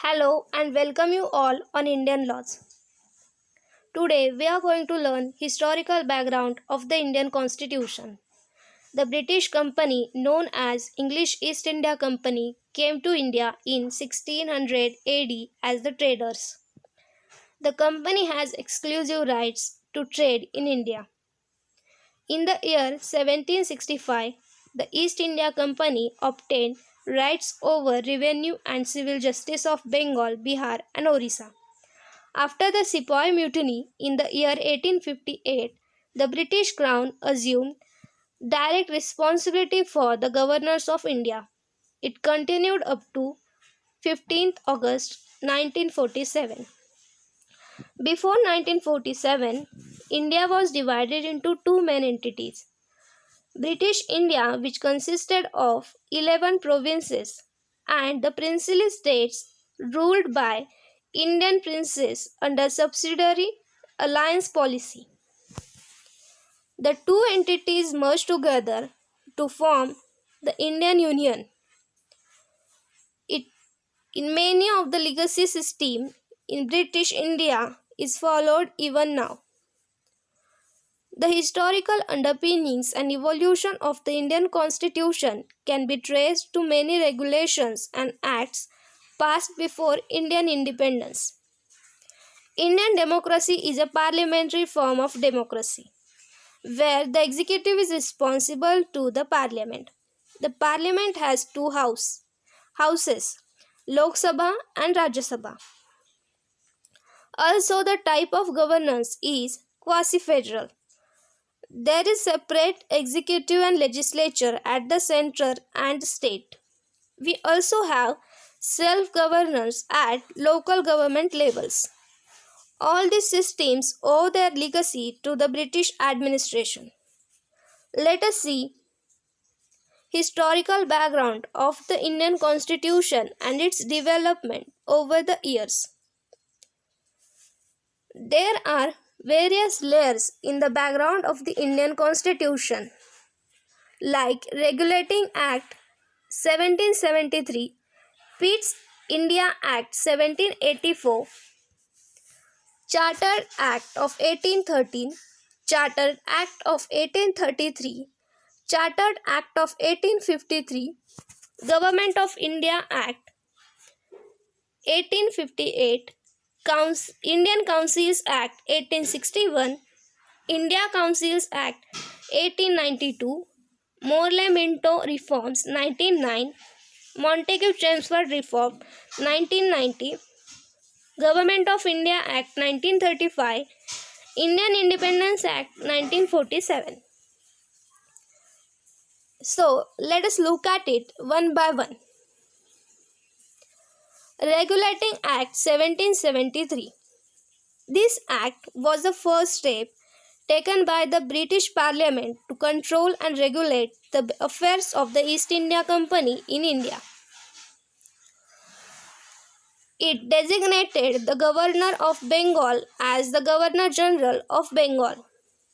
Hello and welcome you all on Indian laws. Today we are going to learn historical background of the Indian Constitution. The British Company known as English East India Company came to India in 1600 AD as the traders. The company has exclusive rights to trade in India. In the year 1765, the East India Company obtained rights over revenue and civil justice of Bengal, Bihar and Orissa. After the Sepoy Mutiny in the year 1858, the British Crown assumed direct responsibility for the governors of India. It continued up to 15th August 1947. Before 1947, India was divided into two main entities. British India, which consisted of 11 provinces, and the princely states ruled by Indian princes under subsidiary alliance policy. The two entities merged together to form the Indian Union. It, in many of the legacy system in British India is followed even now. The historical underpinnings and evolution of the Indian Constitution can be traced to many regulations and acts passed before Indian independence. Indian democracy is a parliamentary form of democracy, where the executive is responsible to the parliament. The parliament has two houses, Lok Sabha and Rajya Sabha. Also, the type of governance is quasi-federal. There is separate executive and legislature at the center and state. We also have self-governance at local government levels. All these systems owe their legacy to the British administration. Let us see historical background of the Indian Constitution and its development over the years. There are various layers in the background of the Indian Constitution, like Regulating Act 1773, Pitt's India Act 1784, Chartered Act of 1813, Chartered Act of 1833, Chartered Act of 1853, Government of India Act 1858, Indian Councils Act 1861, India Councils Act 1892, Morley-Minto Reforms 1909, Montagu-Chelmsford Reform 1990, Government of India Act 1935, Indian Independence Act 1947. So, let us look at it one by one. Regulating Act 1773. This act was the first step taken by the British Parliament to control and regulate the affairs of the East India Company in India. It designated the Governor of Bengal as the Governor General of Bengal.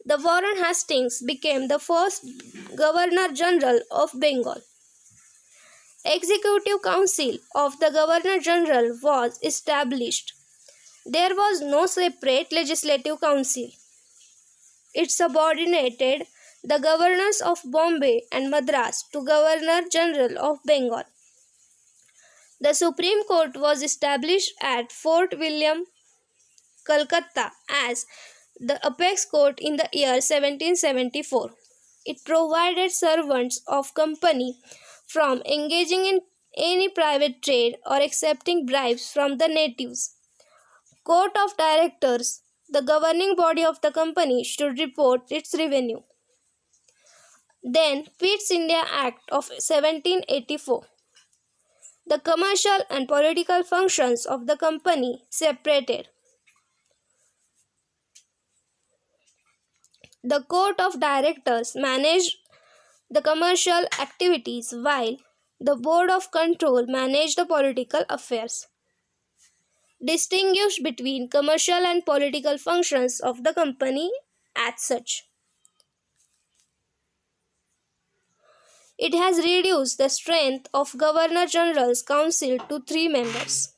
The Warren Hastings became the first Governor General of Bengal. Executive Council of the Governor General was established. There was no separate Legislative Council. It subordinated the governors of Bombay and Madras to Governor General of Bengal. The Supreme Court was established at Fort William, Calcutta as the apex court in the year 1774. It provided servants of company from engaging in any private trade or accepting bribes from the natives. Court of Directors, the governing body of the company, should report its revenue. Then Pitt's India Act of 1784. The commercial and political functions of the company separated. The Court of Directors managed the commercial activities while the Board of Control managed the political affairs. Distinguish between commercial and political functions of the company as such. It has reduced the strength of Governor General's Council to 3 members.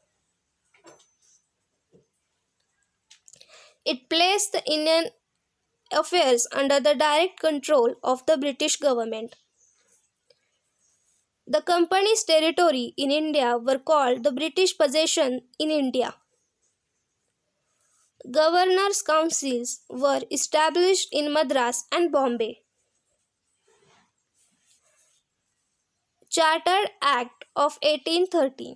It placed the Indian affairs under the direct control of the British government. The company's territory in India were called the British possession in India. Governors' councils were established in Madras and Bombay. Chartered Act of 1830.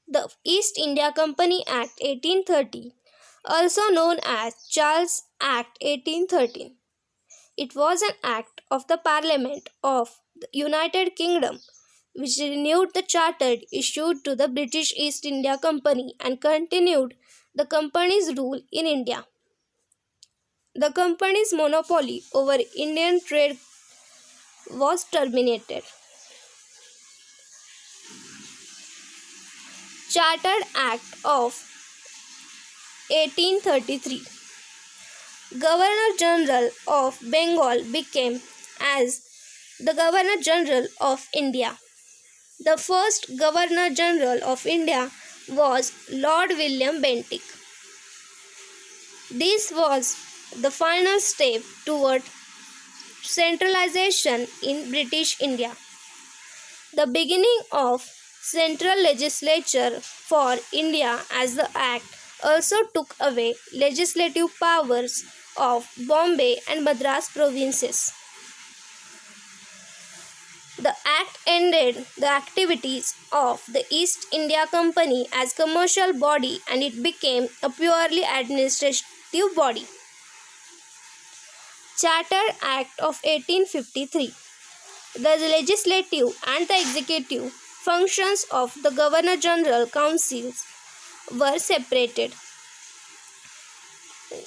The East India Company Act 1830, also known as Charles Act 1813. It was an act of the Parliament of the United Kingdom which renewed the charter issued to the British East India Company and continued the company's rule in India. The company's monopoly over Indian trade was terminated. Chartered Act of 1833. Governor General of Bengal became as the Governor General of India. The first Governor General of India was Lord William Bentinck. This was the final step toward centralization in British India. The beginning of central legislature for India as the Act also took away legislative powers of Bombay and Madras provinces. The Act ended the activities of the East India Company as commercial body and it became a purely administrative body. Charter Act of 1853. The legislative and the executive functions of the Governor General Councils were separated.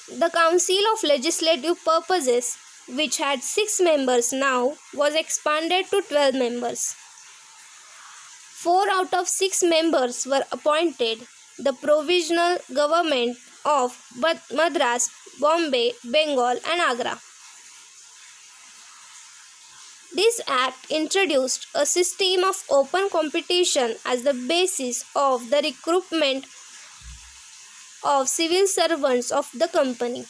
The Council of Legislative Purposes, which had 6 members now, was expanded to 12 members. 4 out of 6 members were appointed. The provisional government of Madras, Bombay, Bengal and Agra. This act introduced a system of open competition as the basis of the recruitment of civil servants of the company.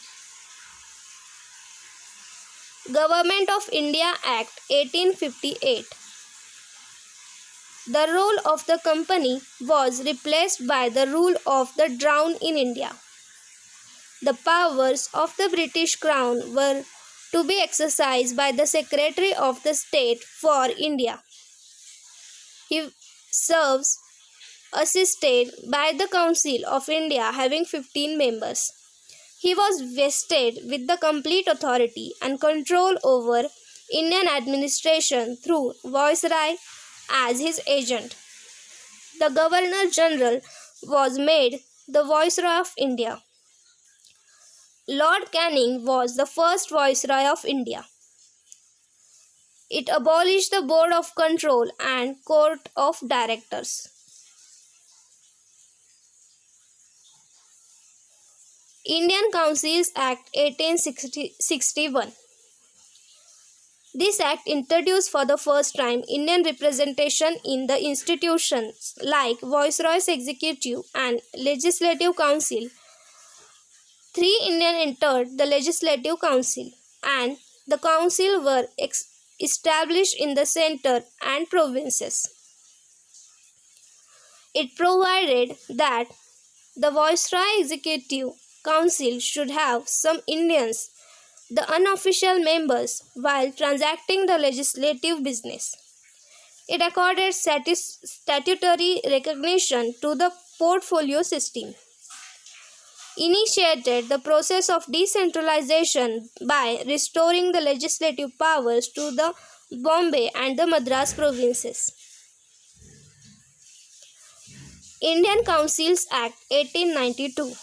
Government of India Act 1858. The role of the company was replaced by the rule of the Crown in India. The powers of the British Crown were to be exercised by the Secretary of the State for India. He serves assisted by the Council of India having 15 members. He was vested with the complete authority and control over Indian administration through Viceroy as his agent. The Governor General was made the Viceroy of India. Lord Canning was the first Viceroy of India. It abolished the Board of Control and Court of Directors. Indian Councils Act 1861. This act introduced for the first time Indian representation in the institutions like Viceroy's Executive and Legislative Council. 3 Indians entered the Legislative Council and the council were established in the centre and provinces. It provided that the Viceroy Executive Council should have some Indians, the unofficial members, while transacting the legislative business. It accorded statutory recognition to the portfolio system. Initiated the process of decentralization by restoring the legislative powers to the Bombay and the Madras provinces. Indian Councils Act 1892.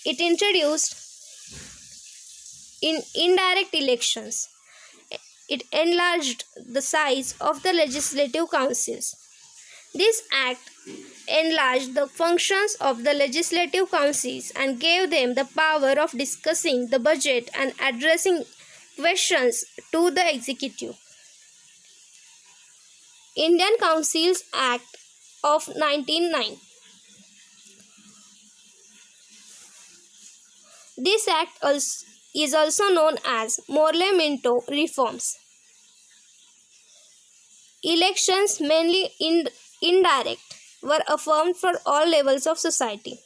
It introduced indirect elections. It enlarged the size of the legislative councils. This act enlarged the functions of the legislative councils and gave them the power of discussing the budget and addressing questions to the executive. Indian Councils Act of 1909. This act is also known as Morley-Minto reforms. Elections, mainly indirect, were affirmed for all levels of society.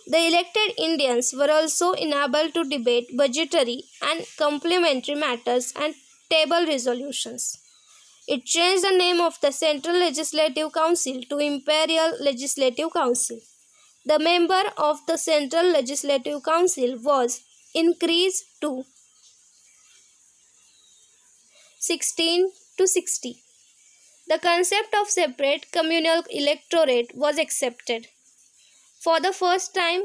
The elected Indians were also enabled to debate budgetary and complementary matters and table resolutions. It changed the name of the Central Legislative Council to Imperial Legislative Council. The member of the Central Legislative Council was increased to 16 to 60. The concept of separate communal electorate was accepted. For the first time,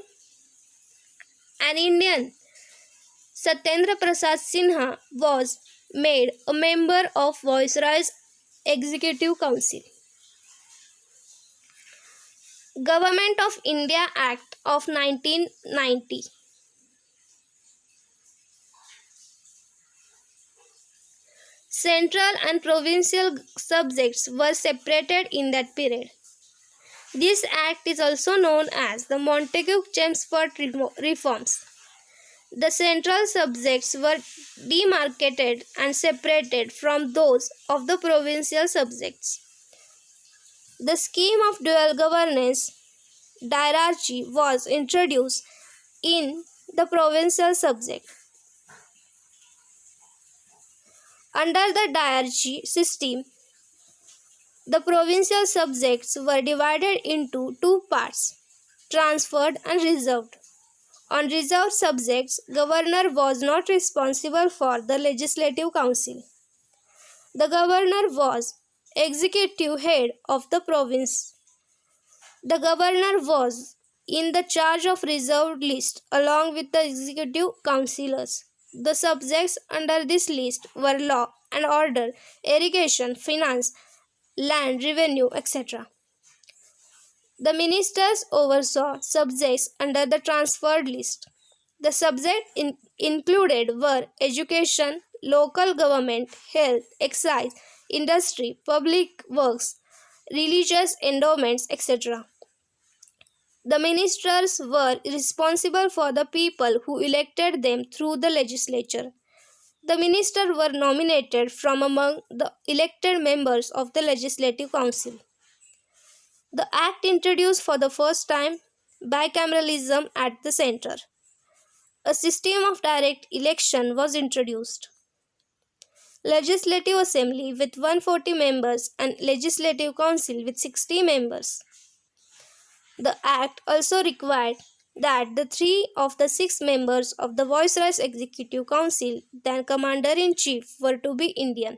an Indian, Satyendra Prasad Sinha, was made a member of Viceroy's Executive Council. Government of India Act of 1990. Central and provincial subjects were separated in that period. This act is also known as the Montagu-Chelmsford reforms. The central subjects were demarcated and separated from those of the provincial subjects. The scheme of dual governance diarchy was introduced in the provincial subject. Under the diarchy system, the provincial subjects were divided into two parts, transferred and reserved. On reserved subjects, governor was not responsible for the legislative council. The governor was executive head of the province. The governor was in the charge of reserved list along with the executive councillors. The subjects under this list were law and order, irrigation, finance, land, revenue, etc. The ministers oversaw subjects under the transferred list. The subjects included were education, local government, health, excise, industry, public works, religious endowments, etc. The ministers were responsible for the people who elected them through the legislature. The ministers were nominated from among the elected members of the Legislative Council. The Act introduced for the first time bicameralism at the center. A system of direct election was introduced. Legislative Assembly with 140 members and Legislative Council with 60 members. The Act also required that the 3 of the 6 members of the Viceroy's Executive Council, then Commander-in-Chief, were to be Indian.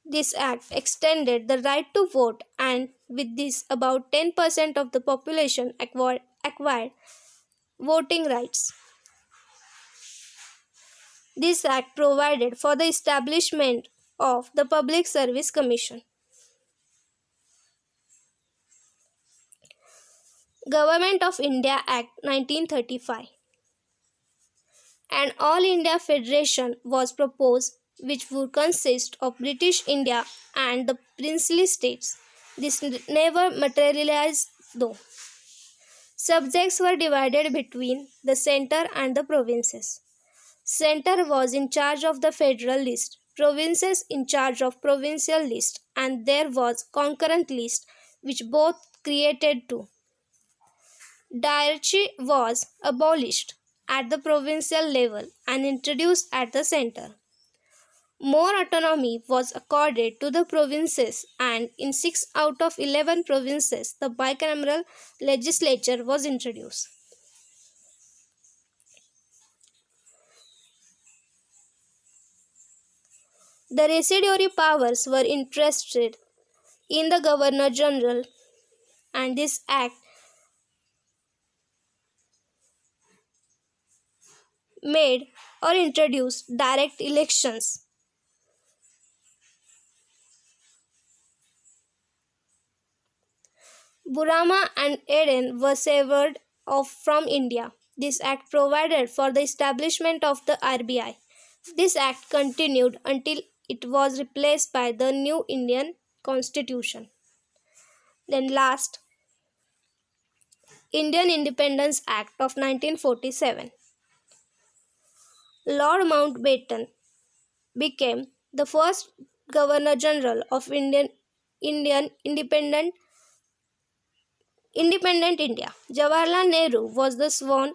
This act extended the right to vote, and with this, about 10% of the population acquired voting rights. This act provided for the establishment of the Public Service Commission. Government of India Act 1935. An All India Federation was proposed which would consist of British India and the princely states. This never materialized though. Subjects were divided between the centre and the provinces. Centre was in charge of the federal list, provinces in charge of provincial list, and there was concurrent list which both created too. Diarchy was abolished at the provincial level and introduced at the centre. More autonomy was accorded to the provinces, and in 6 out of 11 provinces, the bicameral legislature was introduced. The residuary powers were entrusted in the Governor General, and this act made or introduced direct elections. Burma and Aden were severed off from India. This act provided for the establishment of the RBI. This act continued until it was replaced by the new Indian Constitution. Then last, Indian Independence Act of 1947. Lord Mountbatten became the first Governor General of Indian independent India. Jawaharlal Nehru was the sworn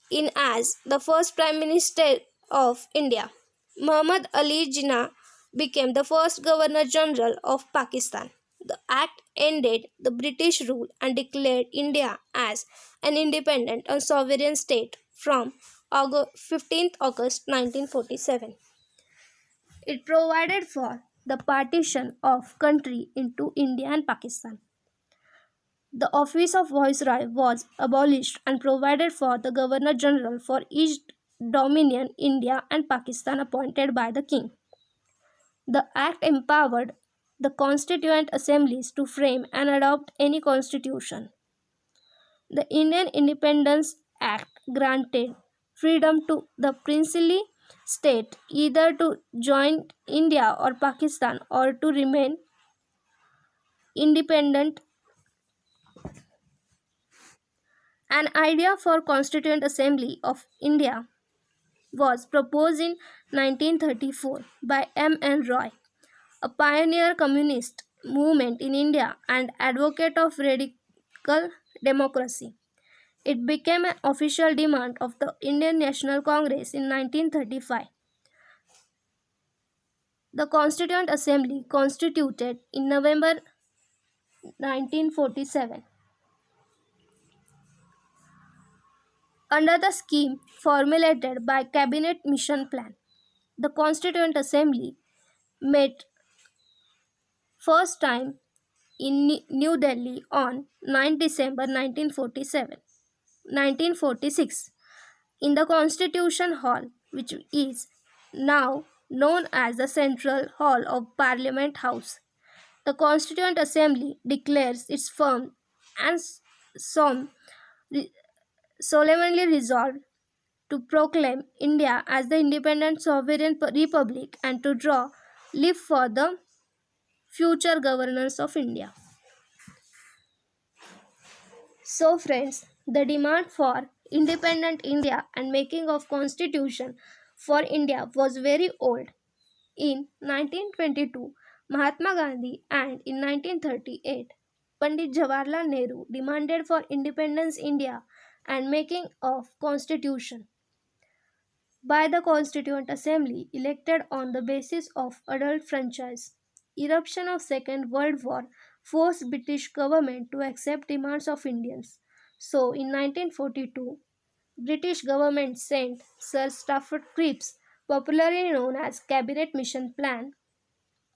in as the first Prime Minister of India. Muhammad Ali Jinnah became the first Governor General of Pakistan. The act ended the British rule and declared India as an independent and sovereign state from 15th August 1947. It provided for the partition of country into India and Pakistan. The office of Viceroy was abolished and provided for the Governor General for each dominion, India and Pakistan, appointed by the King. The Act empowered the constituent assemblies to frame and adopt any constitution. The Indian Independence Act granted freedom to the princely state either to join India or Pakistan or to remain independent. An idea for Constituent Assembly of India was proposed in 1934 by M. N. Roy, a pioneer communist movement in India and advocate of radical democracy. It became an official demand of the Indian National Congress in 1935. The Constituent Assembly constituted in November 1947. Under the scheme formulated by Cabinet Mission Plan, the Constituent Assembly met first time in New Delhi on 9 December 1946 in the Constitution Hall, which is now known as the Central Hall of Parliament House. The Constituent Assembly declares its firm and solemnly resolved to proclaim India as the independent sovereign republic and to draw live for the future governance of India. So friends, the demand for independent India and making of constitution for India was very old. In 1922, Mahatma Gandhi and in 1938, Pandit Jawaharlal Nehru demanded for independence India and making of constitution by the Constituent Assembly elected on the basis of adult franchise. Eruption of Second World War forced British government to accept demands of Indians. So in 1942, British government sent Sir Stafford Cripps, popularly known as Cabinet Mission Plan,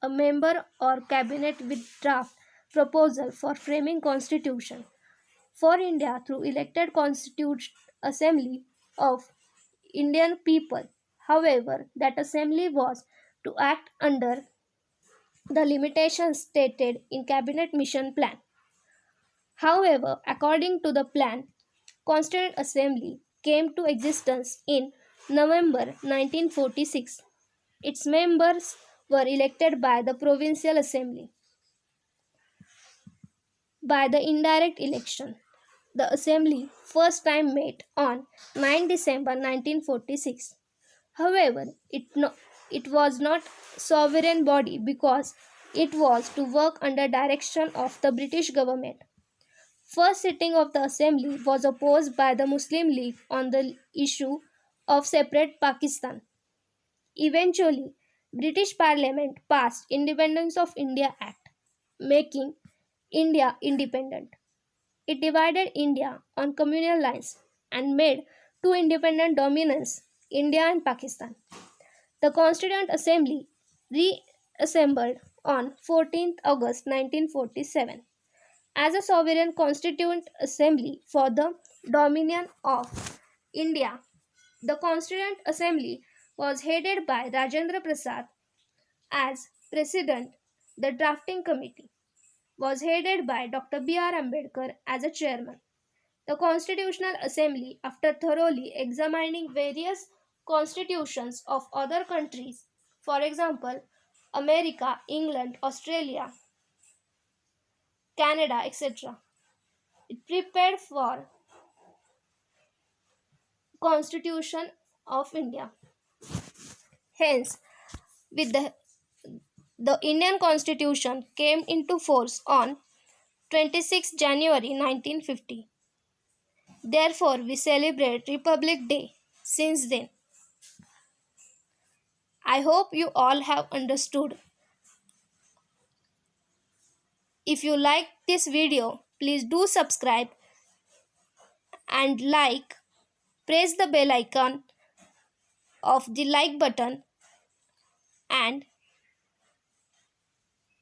a member or cabinet with draft proposal for framing constitution for India through elected Constituent Assembly of Indian people. However, that assembly was to act under the limitations stated in Cabinet Mission Plan. However, according to the plan, Constituent Assembly came to existence in November 1946. Its members were elected by the Provincial Assembly by the indirect election. The Assembly first time met on 9 December 1946. However, it was not sovereign body because it was to work under direction of the British government. First sitting of the assembly was opposed by the Muslim League on the issue of separate Pakistan. Eventually, British Parliament passed Independence of India Act, making India independent. It divided India on communal lines and made two independent dominions, India and Pakistan. The Constituent Assembly reassembled on 14th August 1947 as a sovereign constituent assembly for the dominion of India. The Constituent Assembly was headed by Rajendra Prasad as president. The drafting committee was headed by Dr. B.R. Ambedkar as a chairman. The Constitutional Assembly, after thoroughly examining various constitutions of other countries, for example, America, England, Australia, Canada, etc., It prepared for Constitution of India. Hence, with the Indian Constitution came into force on 26 January 1950. Therefore, we celebrate Republic Day since then. I hope you all have understood. If you like this video, please do subscribe and like. Press the bell icon of the like button and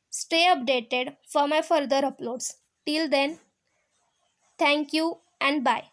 stay updated for my further uploads. Till then, thank you and bye.